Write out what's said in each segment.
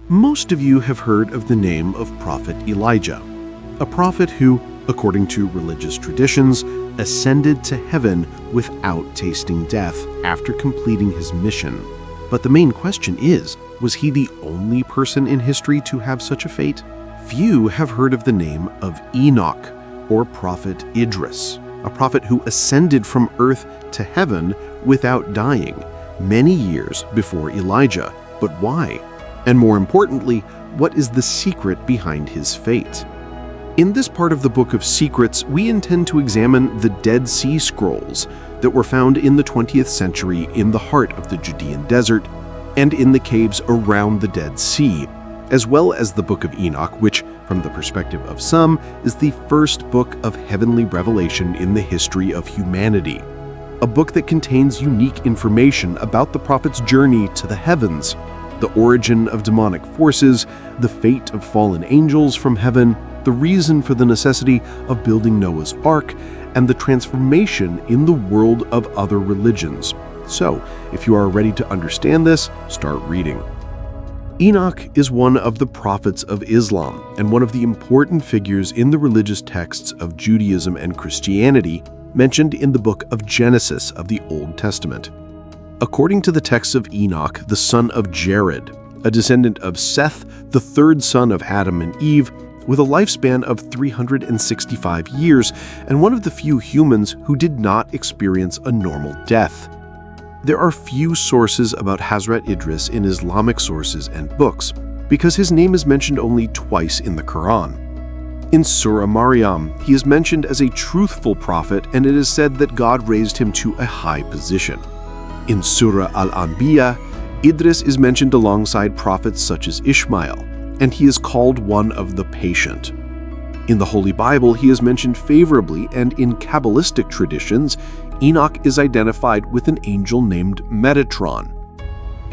Most of you have heard of the name of Prophet Elijah, a prophet who, according to religious traditions, ascended to heaven without tasting death after completing his mission. But the main question is, was he the only person in history to have such a fate? Few have heard of the name of Enoch, or Prophet Idris, a prophet who ascended from earth to heaven without dying, many years before Elijah. But why? And more importantly, what is the secret behind his fate? In this part of the Book of Secrets, we intend to examine the Dead Sea Scrolls that were found in the 20th century in the heart of the Judean desert and in the caves around the Dead Sea, as well as the Book of Enoch, which, from the perspective of some, is the first book of heavenly revelation in the history of humanity. A book that contains unique information about the prophet's journey to the heavens, the origin of demonic forces, the fate of fallen angels from heaven, the reason for the necessity of building Noah's Ark, and the transformation in the world of other religions. So, if you are ready to understand this, start reading. Enoch is one of the prophets of Islam and one of the important figures in the religious texts of Judaism and Christianity mentioned in the book of Genesis of the Old Testament. According to the texts of Enoch, the son of Jared, a descendant of Seth, the third son of Adam and Eve, with a lifespan of 365 years, and one of the few humans who did not experience a normal death. There are few sources about Hazrat Idris in Islamic sources and books, because his name is mentioned only twice in the Quran. In Surah Maryam, he is mentioned as a truthful prophet, and it is said that God raised him to a high position. In Surah Al-Anbiya, Idris is mentioned alongside prophets such as Ishmael, and he is called one of the patient. In the Holy Bible, he is mentioned favorably, and in Kabbalistic traditions, Enoch is identified with an angel named Metatron,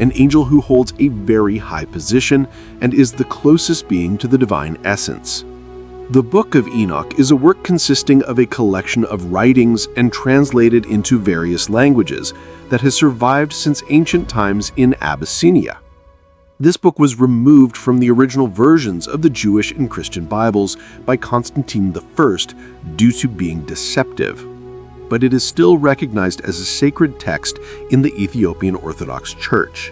an angel who holds a very high position and is the closest being to the divine essence. The Book of Enoch is a work consisting of a collection of writings and translated into various languages that has survived since ancient times in Abyssinia. This book was removed from the original versions of the Jewish and Christian Bibles by Constantine I due to being deceptive, but it is still recognized as a sacred text in the Ethiopian Orthodox Church.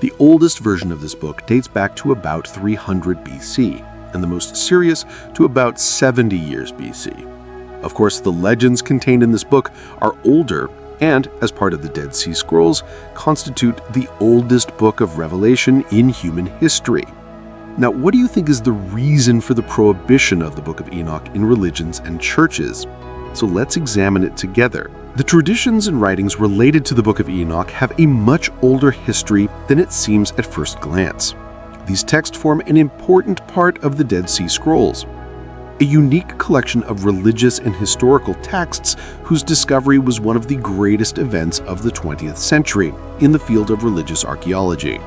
The oldest version of this book dates back to about 300 BC, and the most serious to about 70 years BC. Of course, the legends contained in this book are older and, as part of the Dead Sea Scrolls, constitute the oldest book of Revelation in human history. Now, what do you think is the reason for the prohibition of the Book of Enoch in religions and churches? So let's examine it together. The traditions and writings related to the Book of Enoch have a much older history than it seems at first glance. These texts form an important part of the Dead Sea Scrolls, a unique collection of religious and historical texts whose discovery was one of the greatest events of the 20th century in the field of religious archaeology.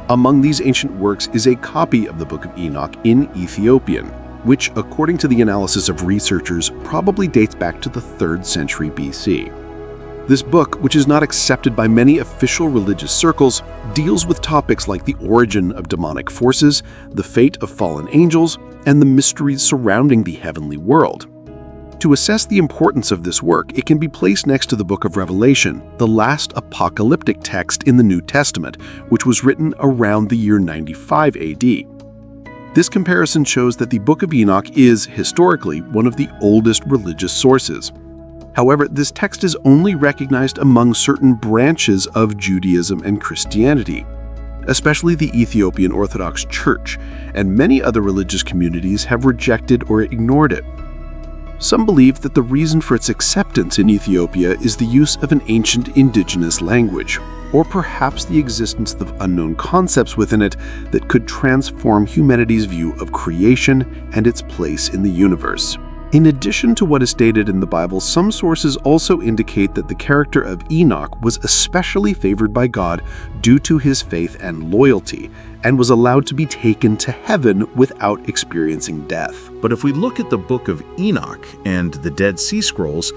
Among these ancient works is a copy of the Book of Enoch in Ethiopian, which, according to the analysis of researchers, probably dates back to the 3rd century BC. This book, which is not accepted by many official religious circles, deals with topics like the origin of demonic forces, the fate of fallen angels, and the mysteries surrounding the heavenly world. To assess the importance of this work, it can be placed next to the Book of Revelation, the last apocalyptic text in the New Testament, which was written around the year 95 AD. This comparison shows that the Book of Enoch is, historically, one of the oldest religious sources. However, this text is only recognized among certain branches of Judaism and Christianity, especially the Ethiopian Orthodox Church, and many other religious communities have rejected or ignored it. Some believe that the reason for its acceptance in Ethiopia is the use of an ancient indigenous language, or perhaps the existence of unknown concepts within it that could transform humanity's view of creation and its place in the universe. In addition to what is stated in the Bible, some sources also indicate that the character of Enoch was especially favored by God due to his faith and loyalty, and was allowed to be taken to heaven without experiencing death. But if we look at the Book of Enoch and the Dead Sea Scrolls,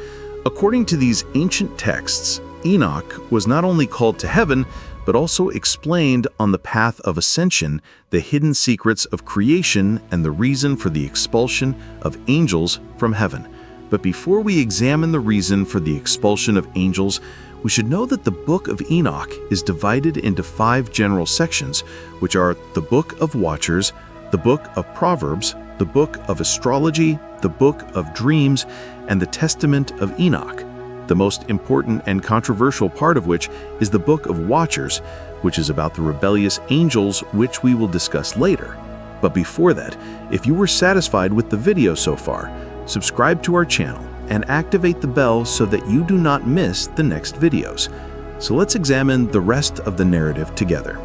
according to these ancient texts, Enoch was not only called to heaven, but also explained on the path of ascension the hidden secrets of creation and the reason for the expulsion of angels from heaven. But before we examine the reason for the expulsion of angels, we should know that the Book of Enoch is divided into 5 general sections, which are the Book of Watchers, the Book of Proverbs, the Book of Astrology, the Book of Dreams, and the Testament of Enoch. The most important and controversial part of which is the Book of Watchers, which is about the rebellious angels, which we will discuss later. But before that, if you were satisfied with the video so far, subscribe to our channel and activate the bell so that you do not miss the next videos. So let's examine the rest of the narrative together.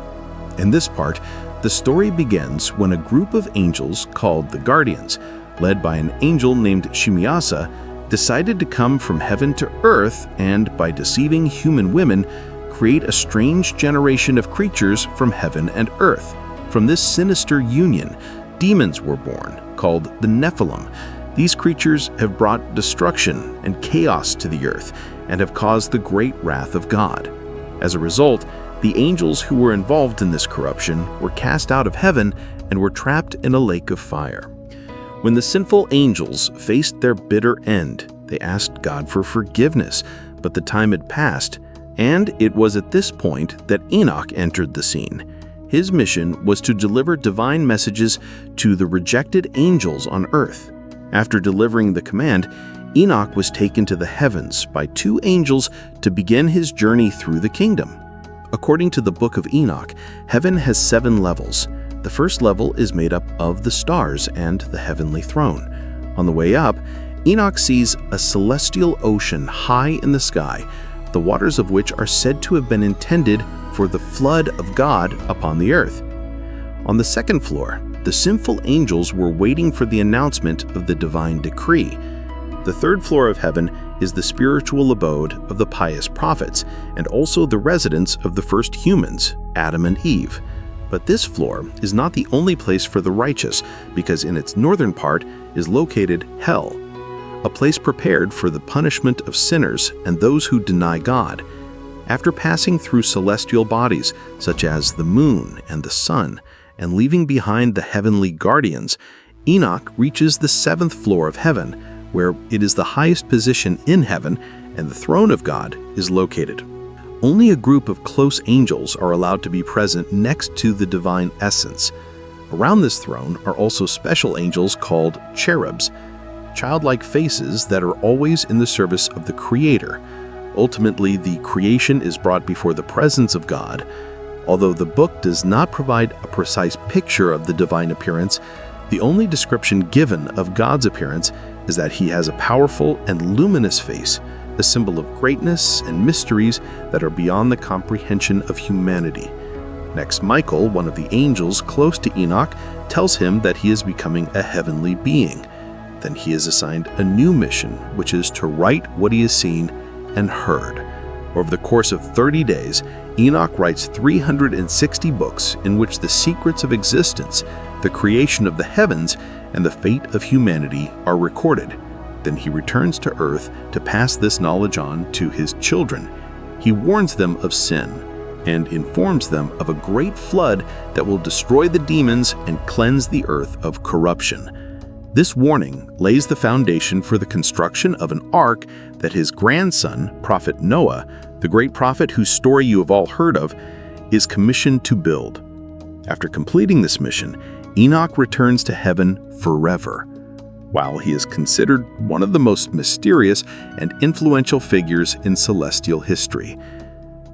In this part, the story begins when a group of angels called the Guardians, led by an angel named Shimiasa, decided to come from heaven to earth and, by deceiving human women, create a strange generation of creatures from heaven and earth. From this sinister union, demons were born, called the Nephilim. These creatures have brought destruction and chaos to the earth and have caused the great wrath of God. As a result, the angels who were involved in this corruption were cast out of heaven and were trapped in a lake of fire. When the sinful angels faced their bitter end, they asked God for forgiveness, but the time had passed, and it was at this point that Enoch entered the scene. His mission was to deliver divine messages to the rejected angels on earth. After delivering the command, Enoch was taken to the heavens by 2 angels to begin his journey through the kingdom. According to the Book of Enoch, heaven has 7 levels. The first level is made up of the stars and the heavenly throne. On the way up, Enoch sees a celestial ocean high in the sky, the waters of which are said to have been intended for the flood of God upon the earth. On the second floor, the sinful angels were waiting for the announcement of the divine decree. The third floor of heaven is the spiritual abode of the pious prophets, and also the residence of the first humans, Adam and Eve. But this floor is not the only place for the righteous, because in its northern part is located hell, a place prepared for the punishment of sinners and those who deny God. After passing through celestial bodies, such as the moon and the sun, and leaving behind the heavenly guardians, Enoch reaches the 7th floor of heaven, where it is the highest position in heaven, and the throne of God is located. Only a group of close angels are allowed to be present next to the divine essence. Around this throne are also special angels called cherubs, childlike faces that are always in the service of the Creator. Ultimately, the creation is brought before the presence of God. Although the book does not provide a precise picture of the divine appearance, the only description given of God's appearance is that he has a powerful and luminous face, a symbol of greatness and mysteries that are beyond the comprehension of humanity. Next, Michael, one of the angels close to Enoch, tells him that he is becoming a heavenly being. Then he is assigned a new mission, which is to write what he has seen and heard. Over the course of 30 days, Enoch writes 360 books in which the secrets of existence, the creation of the heavens, and the fate of humanity are recorded. Then he returns to earth to pass this knowledge on to his children. He warns them of sin and informs them of a great flood that will destroy the demons and cleanse the earth of corruption. This warning lays the foundation for the construction of an ark that his grandson, Prophet Noah, the great prophet whose story you have all heard of, is commissioned to build. After completing this mission, Enoch returns to heaven forever. While he is considered one of the most mysterious and influential figures in celestial history.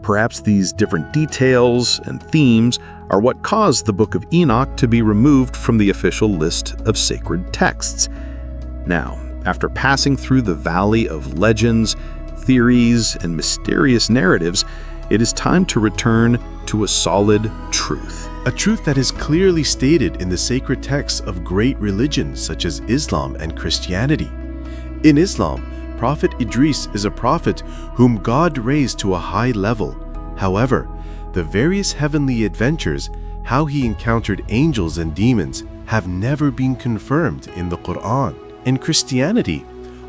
Perhaps these different details and themes are what caused the Book of Enoch to be removed from the official list of sacred texts. Now, after passing through the valley of legends, theories, and mysterious narratives, it is time to return to a solid truth. A truth that is clearly stated in the sacred texts of great religions such as Islam and Christianity. In Islam, Prophet Idris is a prophet whom God raised to a high level. However, the various heavenly adventures, how he encountered angels and demons, have never been confirmed in the Quran. In Christianity,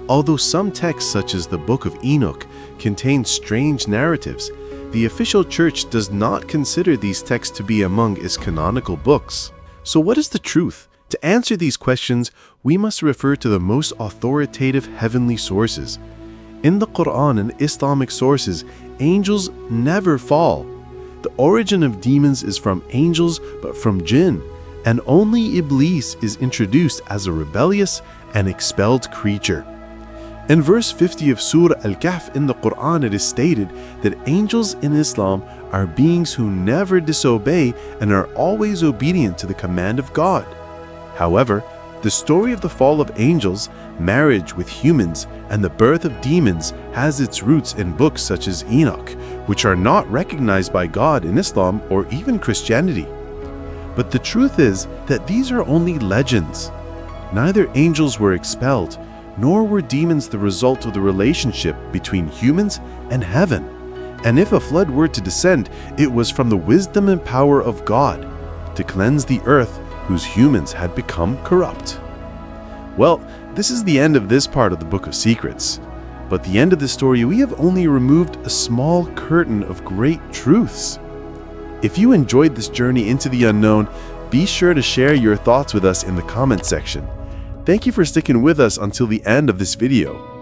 although some texts such as the Book of Enoch contain strange narratives, the official church does not consider these texts to be among its canonical books. So what is the truth? To answer these questions, we must refer to the most authoritative heavenly sources. In the Quran and Islamic sources, angels never fall. The origin of demons is from angels, but from jinn, and only Iblis is introduced as a rebellious and expelled creature. In verse 50 of Surah Al-Kahf in the Quran, it is stated that angels in Islam are beings who never disobey and are always obedient to the command of God. However, the story of the fall of angels, marriage with humans, and the birth of demons has its roots in books such as Enoch, which are not recognized by God in Islam or even Christianity. But the truth is that these are only legends. Neither angels were expelled, nor were demons the result of the relationship between humans and heaven. And if a flood were to descend, it was from the wisdom and power of God to cleanse the earth whose humans had become corrupt. Well, this is the end of this part of the Book of Secrets. But the end of the story, we have only removed a small curtain of great truths. If you enjoyed this journey into the unknown, be sure to share your thoughts with us in the comment section. Thank you for sticking with us until the end of this video.